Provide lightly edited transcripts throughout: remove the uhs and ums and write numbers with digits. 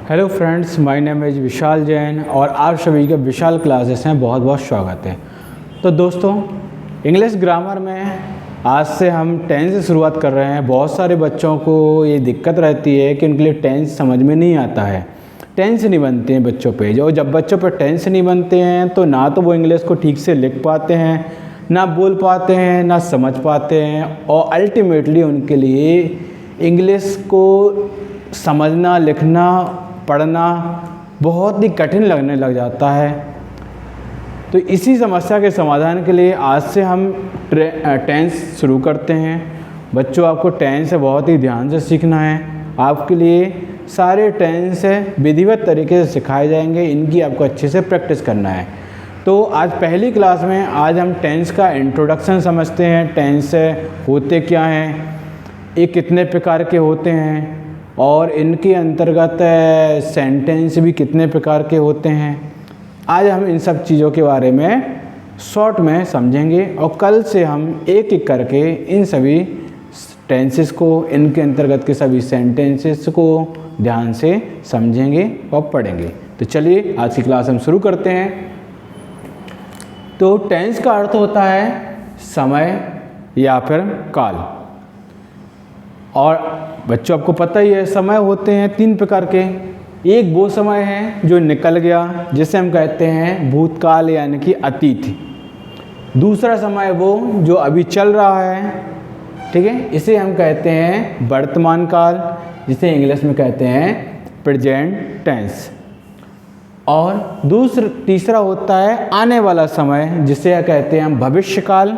Hello friends, my name is Vishal Jain और आप सभी के विशाल क्लासेस में बहुत बहुत स्वागत है। तो दोस्तों, इंग्लिश ग्रामर में आज से हम टेंस से शुरुआत कर रहे हैं। बहुत सारे बच्चों को ये दिक्कत रहती है कि उनके लिए टेंस समझ में नहीं आता है, टेंस नहीं बनते हैं बच्चों पे। और जब बच्चों पे टेंस नहीं बनते हैं तो ना तो वो इंग्लिश को ठीक से लिख पाते हैं, ना बोल पाते हैं, ना समझ पाते हैं, और अल्टीमेटली उनके लिए इंग्लिश को समझना, लिखना, पढ़ना बहुत ही कठिन लगने लग जाता है। तो इसी समस्या के समाधान के लिए आज से हम टेंस शुरू करते हैं। बच्चों, आपको टेंस है बहुत ही ध्यान से सीखना है। आपके लिए सारे टेंस विधिवत तरीके से सिखाए जाएंगे, इनकी आपको अच्छे से प्रैक्टिस करना है। तो आज पहली क्लास में आज हम टेंस का इंट्रोडक्शन समझते हैं। टेंस होते क्या हैं, ये कितने प्रकार के होते हैं, और इनके अंतर्गत सेंटेंस भी कितने प्रकार के होते हैं। आज हम इन सब चीज़ों के बारे में शॉर्ट में समझेंगे और कल से हम एक एक करके इन सभी टेंसेस को, इनके अंतर्गत के सभी सेंटेंसेस को ध्यान से समझेंगे और पढ़ेंगे। तो चलिए आज की क्लास हम शुरू करते हैं। तो टेंस का अर्थ होता है समय या फिर काल। और बच्चों, आपको पता ही है समय होते हैं तीन प्रकार के। एक वो समय है जो निकल गया, जिसे हम कहते हैं भूतकाल यानी कि अतीत। दूसरा समय वो जो अभी चल रहा है, ठीक है, इसे हम कहते हैं वर्तमान काल, जिसे इंग्लिश में कहते हैं प्रेजेंट टेंस। और तीसरा होता है आने वाला समय, जिसे कहते हैं हम भविष्य काल,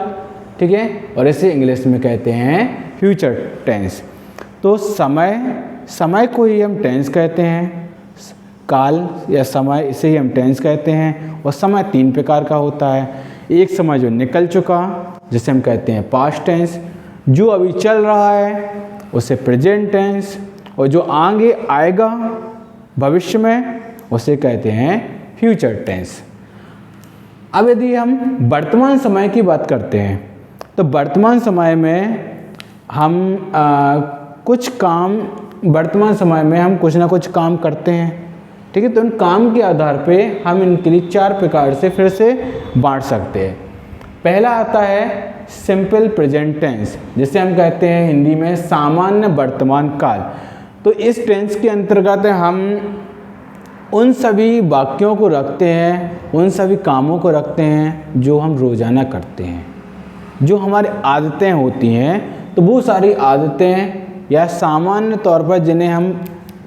ठीक है, और इसे इंग्लिश में कहते हैं फ्यूचर टेंस। तो समय को ही हम टेंस कहते हैं, काल या समय इसे ही हम टेंस कहते हैं। और समय तीन प्रकार का होता है। एक समय जो निकल चुका, जिसे हम कहते हैं पास्ट टेंस। जो अभी चल रहा है उसे प्रेजेंट टेंस, और जो आगे आएगा भविष्य में उसे कहते हैं फ्यूचर टेंस। अब यदि हम वर्तमान समय की बात करते हैं तो वर्तमान समय में हम वर्तमान समय में हम कुछ ना कुछ काम करते हैं, ठीक है। तो उन काम के आधार पे हम इनके लिए चार प्रकार से फिर से बांट सकते हैं। पहला आता है सिंपल प्रेजेंट टेंस, जिसे हम कहते हैं हिंदी में सामान्य वर्तमान काल। तो इस टेंस के अंतर्गत हम उन सभी वाक्यों को रखते हैं, उन सभी कामों को रखते हैं जो हम रोज़ाना करते हैं, जो हमारी आदतें होती हैं। तो वो सारी आदतें या सामान्य तौर पर जिन्हें हम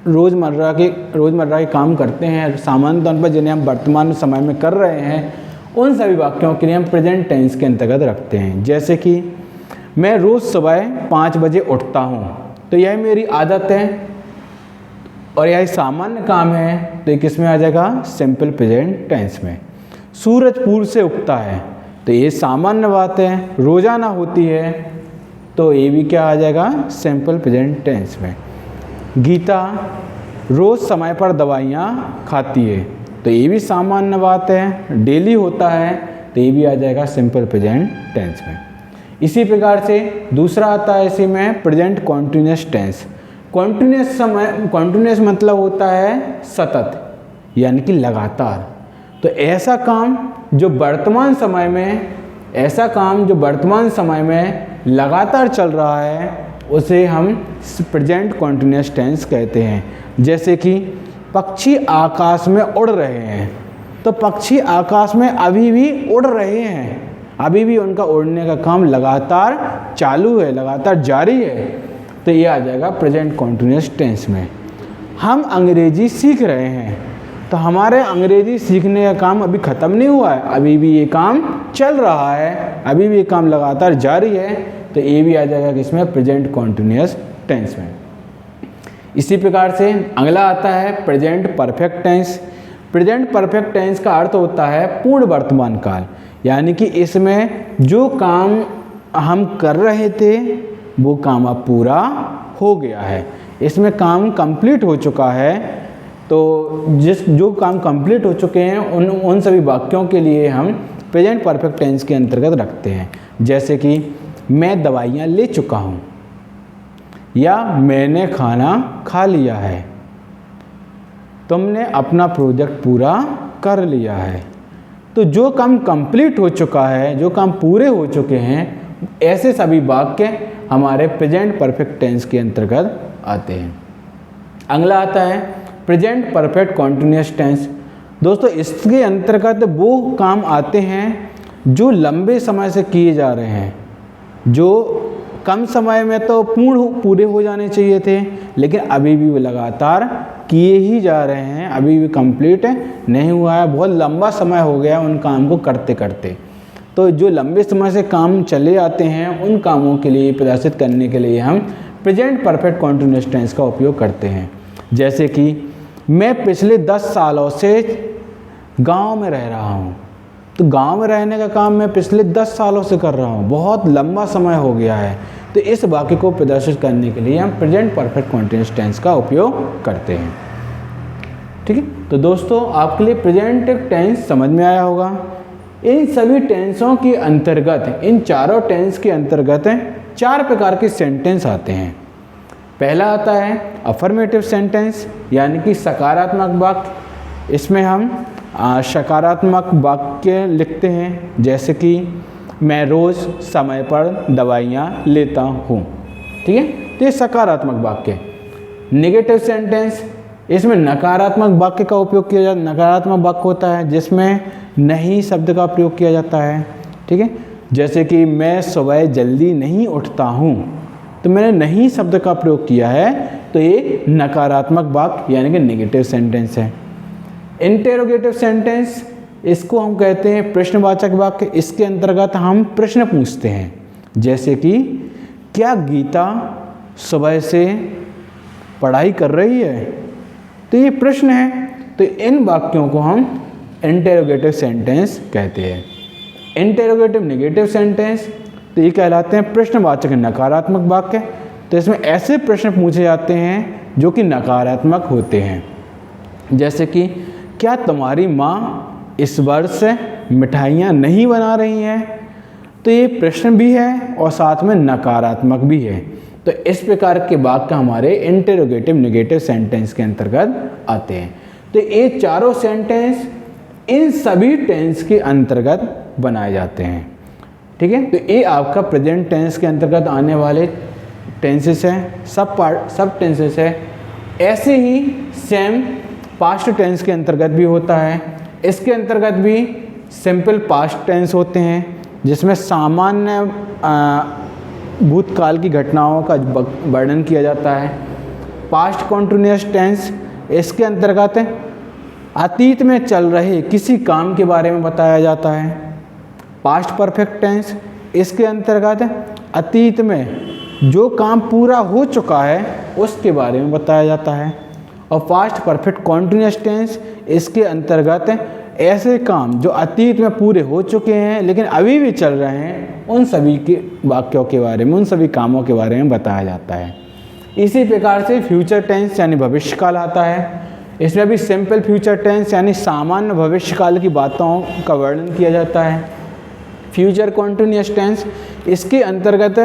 रोज़मर्रा के काम करते हैं, सामान्य तौर पर जिन्हें हम वर्तमान समय में कर रहे हैं, उन सभी वाक्यों के लिए हम प्रेजेंट टेंस के अंतर्गत रखते हैं। जैसे कि मैं रोज़ सुबह 5 बजे उठता हूँ, तो यह मेरी आदत है और यह सामान्य काम है, तो ये किस में आ जाएगा? सिंपल प्रेजेंट टेंस में। सूरज पूर्व से उगता है, तो ये सामान्य बात है, रोज़ाना होती है, तो ये भी क्या आ जाएगा? सिंपल प्रेजेंट टेंस में। गीता रोज़ समय पर दवाइयाँ खाती है, तो ये भी सामान्य बात है, डेली होता है, तो ये भी आ जाएगा सिंपल प्रेजेंट टेंस में। इसी प्रकार से दूसरा आता है इसी में प्रेजेंट कॉन्टिन्यूस टेंस। कॉन्टिन्यूस मतलब होता है सतत, यानी कि लगातार। तो ऐसा काम जो वर्तमान समय में लगातार चल रहा है, उसे हम प्रेजेंट कॉन्टिन्यूस टेंस कहते हैं। जैसे कि पक्षी आकाश में उड़ रहे हैं, तो पक्षी आकाश में अभी भी उड़ रहे हैं, अभी भी उनका उड़ने का काम लगातार चालू है, लगातार जारी है, तो ये आ जाएगा प्रेजेंट कॉन्टिन्यूस टेंस में। हम अंग्रेजी सीख रहे हैं, तो हमारे अंग्रेजी सीखने का काम अभी ख़त्म नहीं हुआ है, अभी भी ये काम चल रहा है, अभी भी ये काम लगातार जारी है, तो ये भी आ जाएगा किसमें? प्रेजेंट कॉन्टिन्यूस टेंस में। इसी प्रकार से अगला आता है present perfect tense. Present perfect tense का अर्थ होता है पूर्ण वर्तमान काल, यानी कि इसमें जो काम हम कर रहे थे वो काम अब पूरा हो गया है, इसमें काम कंप्लीट हो चुका है। तो जो काम कंप्लीट हो चुके हैं उन सभी वाक्यों के लिए हम प्रेजेंट परफेक्ट टेंस के अंतर्गत रखते हैं। जैसे कि मैं दवाइयाँ ले चुका हूँ, या मैंने खाना खा लिया है, तुमने अपना प्रोजेक्ट पूरा कर लिया है। तो जो काम कंप्लीट हो चुका है, जो काम पूरे हो चुके हैं, ऐसे सभी वाक्य हमारे प्रेजेंट परफेक्ट टेंस के अंतर्गत आते हैं। अगला आता है प्रेजेंट परफेक्ट कॉन्टिन्यूअस टेंस। दोस्तों इसके अंतर्गत वो काम आते हैं जो लंबे समय से किए जा रहे हैं, जो कम समय में तो पूरे हो जाने चाहिए थे, लेकिन अभी भी वो लगातार किए ही जा रहे हैं, अभी भी कंप्लीट नहीं हुआ है, बहुत लंबा समय हो गया उन काम को करते करते। तो जो लंबे समय से काम चले आते हैं, उन कामों के लिए प्रदर्शित करने के लिए हम प्रेजेंट परफेक्ट कॉन्टिन्यूअस टेंस का उपयोग करते हैं। जैसे कि मैं पिछले 10 सालों से गांव में रह रहा हूं। तो गांव में रहने का काम मैं पिछले 10 सालों से कर रहा हूं, बहुत लंबा समय हो गया है। तो इस वाक्य को प्रदर्शित करने के लिए हम प्रेजेंट परफेक्ट कॉन्टिन्यूअस टेंस का उपयोग करते हैं। ठीक है, तो दोस्तों आपके लिए प्रेजेंट टेंस समझ में आया होगा। इन सभी टेंसों के अंतर्गत, इन चारों टेंस के अंतर्गत 4 प्रकार के सेंटेंस आते हैं। पहला आता है अफर्मेटिव सेंटेंस, यानी कि सकारात्मक वाक्य। इसमें हम सकारात्मक वाक्य लिखते हैं, जैसे कि मैं रोज़ समय पर दवाइयाँ लेता हूँ। ठीक है, तो ये सकारात्मक वाक्य। नेगेटिव सेंटेंस, इसमें नकारात्मक वाक्य का उपयोग किया जाता है। नकारात्मक वाक्य होता है जिसमें नहीं शब्द का प्रयोग किया जाता है। ठीक है, जैसे कि मैं सुबह जल्दी नहीं उठता हूँ, तो मैंने नहीं शब्द का प्रयोग किया है, तो ये नकारात्मक वाक्य यानी कि नेगेटिव सेंटेंस है। इंटेरोगेटिव सेंटेंस, इसको हम कहते हैं प्रश्नवाचक वाक्य। इसके अंतर्गत हम प्रश्न पूछते हैं, जैसे कि क्या गीता सुबह से पढ़ाई कर रही है? तो ये प्रश्न है, तो इन वाक्यों को हम इंटेरोगेटिव सेंटेंस कहते हैं। इंटेरोगेटिव नेगेटिव सेंटेंस, तो ये कहलाते हैं प्रश्नवाचक नकारात्मक वाक्य। तो इसमें ऐसे प्रश्न पूछे जाते हैं जो कि नकारात्मक होते हैं, जैसे कि क्या तुम्हारी माँ इस वर्ष मिठाइयाँ नहीं बना रही हैं? तो ये प्रश्न भी है और साथ में नकारात्मक भी है। तो इस प्रकार के वाक्य हमारे इंटेरोगेटिव नेगेटिव सेंटेंस के अंतर्गत आते हैं। तो ये चारों सेंटेंस इन सभी टेंस के अंतर्गत बनाए जाते हैं। ठीक है, तो ये आपका प्रेजेंट टेंस के अंतर्गत आने वाले टेंसेस हैं, सब टेंसेस है। ऐसे ही सेम पास्ट टेंस के अंतर्गत भी होता है। इसके अंतर्गत भी सिंपल पास्ट टेंस होते हैं, जिसमें सामान्य भूतकाल की घटनाओं का वर्णन किया जाता है। पास्ट कॉन्टिन्यूअस टेंस, इसके अंतर्गत अतीत में चल रहे किसी काम के बारे में बताया जाता है। पास्ट परफेक्ट टेंस, इसके अंतर्गत अतीत में जो काम पूरा हो चुका है उसके बारे में बताया जाता है। और पास्ट परफेक्ट कॉन्टिन्यूअस टेंस, इसके अंतर्गत ऐसे काम जो अतीत में पूरे हो चुके हैं लेकिन अभी भी चल रहे हैं, उन सभी के वाक्यों के बारे में, उन सभी कामों के बारे में बताया जाता है। इसी प्रकार से फ्यूचर टेंस यानी भविष्यकाल आता है। इसमें भी सिंपल फ्यूचर टेंस यानी सामान्य भविष्यकाल की बातों का वर्णन किया जाता है। फ्यूचर कॉन्टिन्यूअस टेंस, इसके अंतर्गत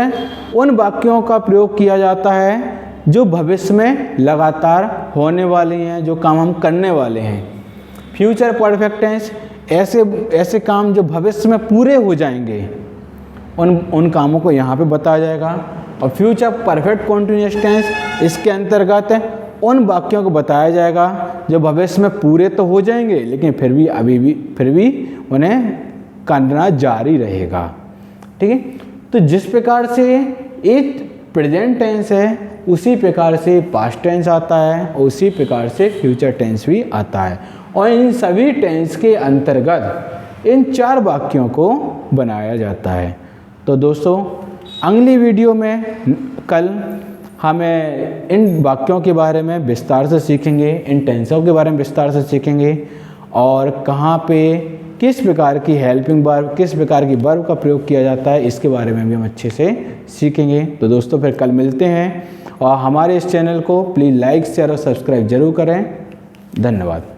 उन वाक्यों का प्रयोग किया जाता है जो भविष्य में लगातार होने वाले हैं, जो काम हम करने वाले हैं। फ्यूचर परफेक्ट टेंस, ऐसे काम जो भविष्य में पूरे हो जाएंगे, उन कामों को यहाँ पे बताया जाएगा। और फ्यूचर परफेक्ट कॉन्टिन्यूअस टेंस, इसके अंतर्गत उन वाक्यों को बताया जाएगा जो भविष्य में पूरे तो हो जाएंगे लेकिन फिर भी उन्हें करना जारी रहेगा। ठीक है, तो जिस प्रकार से एक प्रेजेंट टेंस है, उसी प्रकार से पास्ट टेंस आता है और उसी प्रकार से फ्यूचर टेंस भी आता है। और इन सभी टेंस के अंतर्गत इन 4 वाक्यों को बनाया जाता है। तो दोस्तों अगली वीडियो में कल हमें इन वाक्यों के बारे में विस्तार से सीखेंगे, इन टेंसों के बारे में विस्तार से सीखेंगे और कहाँ पे किस प्रकार की हेल्पिंग वर्ब, किस प्रकार की वर्ब का प्रयोग किया जाता है, इसके बारे में भी हम अच्छे से सीखेंगे। तो दोस्तों फिर कल मिलते हैं और हमारे इस चैनल को प्लीज़ लाइक शेयर और सब्सक्राइब जरूर करें। धन्यवाद।